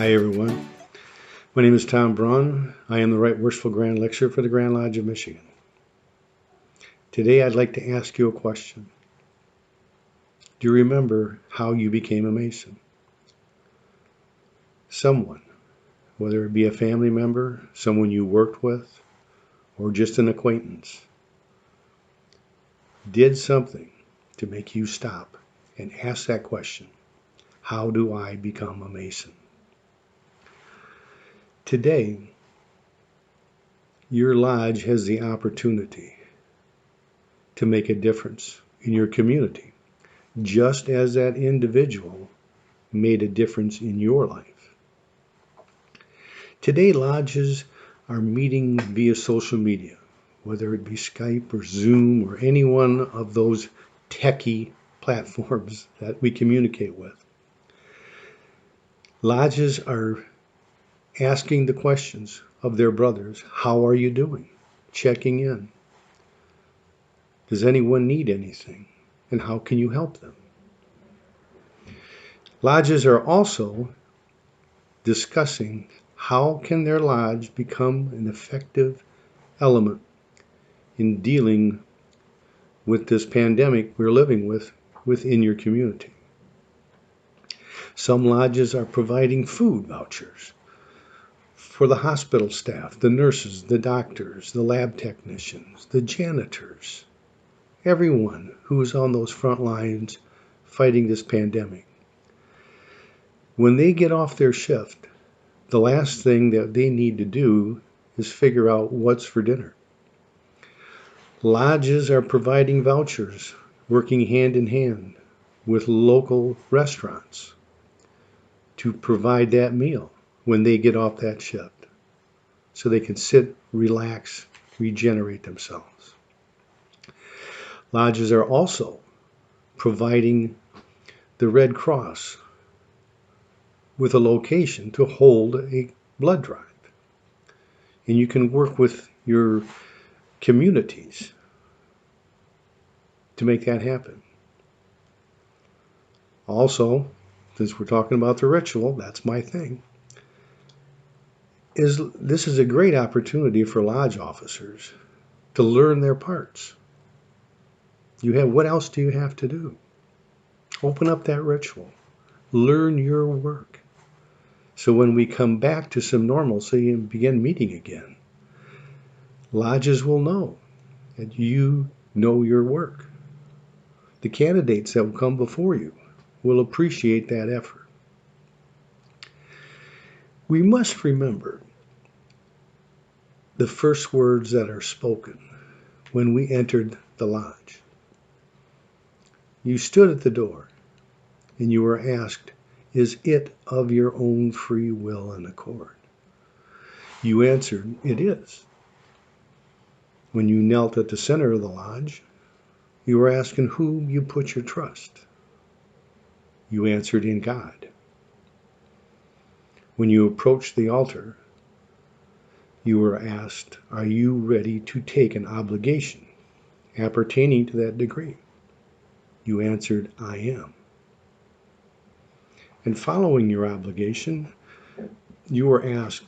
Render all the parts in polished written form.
Hi everyone, my name is Tom Braun. I am the Right Worshipful Grand Lecturer for the Grand Lodge of Michigan. Today I'd like to ask you a question. Do you remember how you became a Mason? Someone, whether it be a family member, someone you worked with, or just an acquaintance, did something to make you stop and ask that question, how do I become a Mason? Today, your lodge has the opportunity to make a difference in your community, just as that individual made a difference in your life. Today, lodges are meeting via social media, whether it be Skype or Zoom or any one of those techie platforms that we communicate with. Lodges are asking the questions of their brothers, how are you doing? Checking in. Does anyone need anything? And how can you help them? Lodges are also discussing how can their lodge become an effective element in dealing with this pandemic we're living with within your community. Some lodges are providing food vouchers for the hospital staff, the nurses, the doctors, the lab technicians, the janitors, everyone who is on those front lines fighting this pandemic. When they get off their shift, the last thing that they need to do is figure out what's for dinner. Lodges are providing vouchers, working hand in hand with local restaurants to provide that meal when they get off that shift, so they can sit, relax, regenerate themselves. Lodges are also providing the Red Cross with a location to hold a blood drive. And you can work with your communities to make that happen. Also, since we're talking about the ritual, that's my thing, this is a great opportunity for lodge officers to learn their parts. What else do you have to do? Open up that ritual. Learn your work. So when we come back to some normalcy and begin meeting again, lodges will know that you know your work. The candidates that will come before you will appreciate that effort. We must remember the first words that are spoken when we entered the lodge. You stood at the door and you were asked, is it of your own free will and accord? You answered, it is. When you knelt at the center of the lodge, you were asked in whom you put your trust. You answered, in God. When you approached the altar, you were asked, are you ready to take an obligation appertaining to that degree? You answered, I am. And following your obligation, you were asked,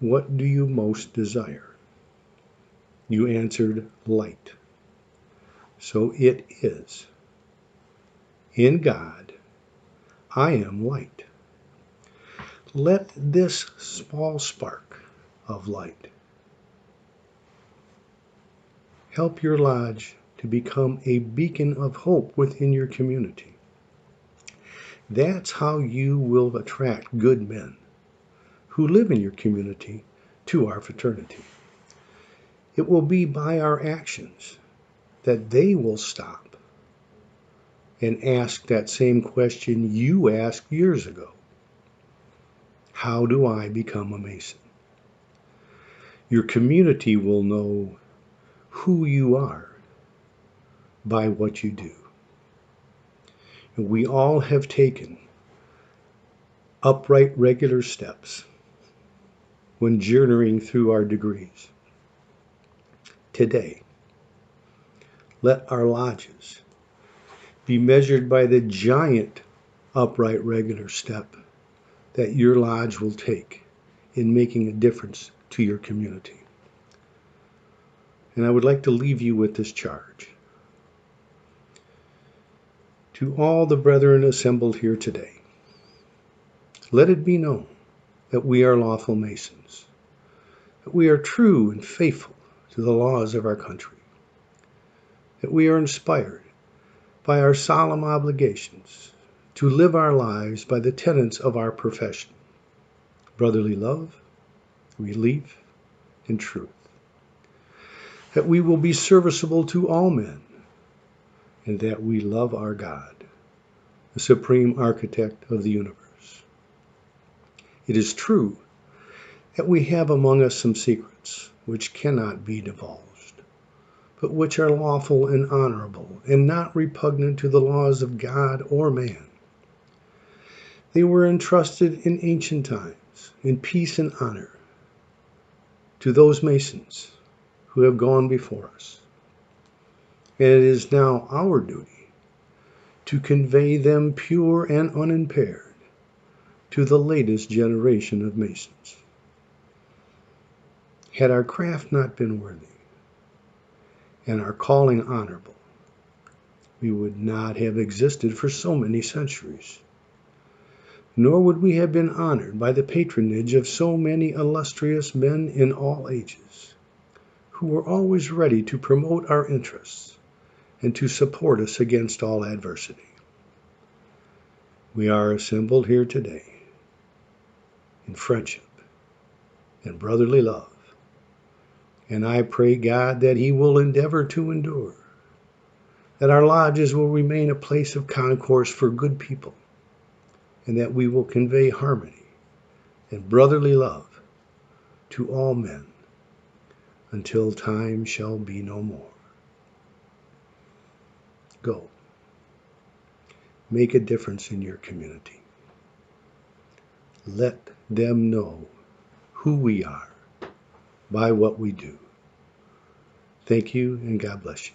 what do you most desire? You answered, light. So it is. In God, I am light. Let this small spark of light help your lodge to become a beacon of hope within your community. That's how you will attract good men who live in your community to our fraternity. It will be by our actions that they will stop and ask that same question you asked years ago. How do I become a Mason? Your community will know who you are by what you do. And we all have taken upright regular steps when journeying through our degrees. Today, let our lodges be measured by the giant upright regular step that your lodge will take in making a difference to your community. And I would like to leave you with this charge. To all the brethren assembled here today, let it be known that we are lawful Masons, that we are true and faithful to the laws of our country, that we are inspired by our solemn obligations to live our lives by the tenets of our profession: brotherly love, relief, and truth, that we will be serviceable to all men, and that we love our God, the supreme architect of the universe. It is true that we have among us some secrets which cannot be divulged, but which are lawful and honorable, and not repugnant to the laws of God or man. They were entrusted in ancient times, in peace and honor, to those Masons who have gone before us. And it is now our duty to convey them pure and unimpaired to the latest generation of Masons. Had our craft not been worthy, and our calling honorable, we would not have existed for so many centuries, nor would we have been honored by the patronage of so many illustrious men in all ages, who were always ready to promote our interests and to support us against all adversity. We are assembled here today in friendship and brotherly love, and I pray God that He will endeavor to endure, that our lodges will remain a place of concourse for good people, and that we will convey harmony and brotherly love to all men until time shall be no more. Go. Make a difference in your community. Let them know who we are by what we do. Thank you, and God bless you.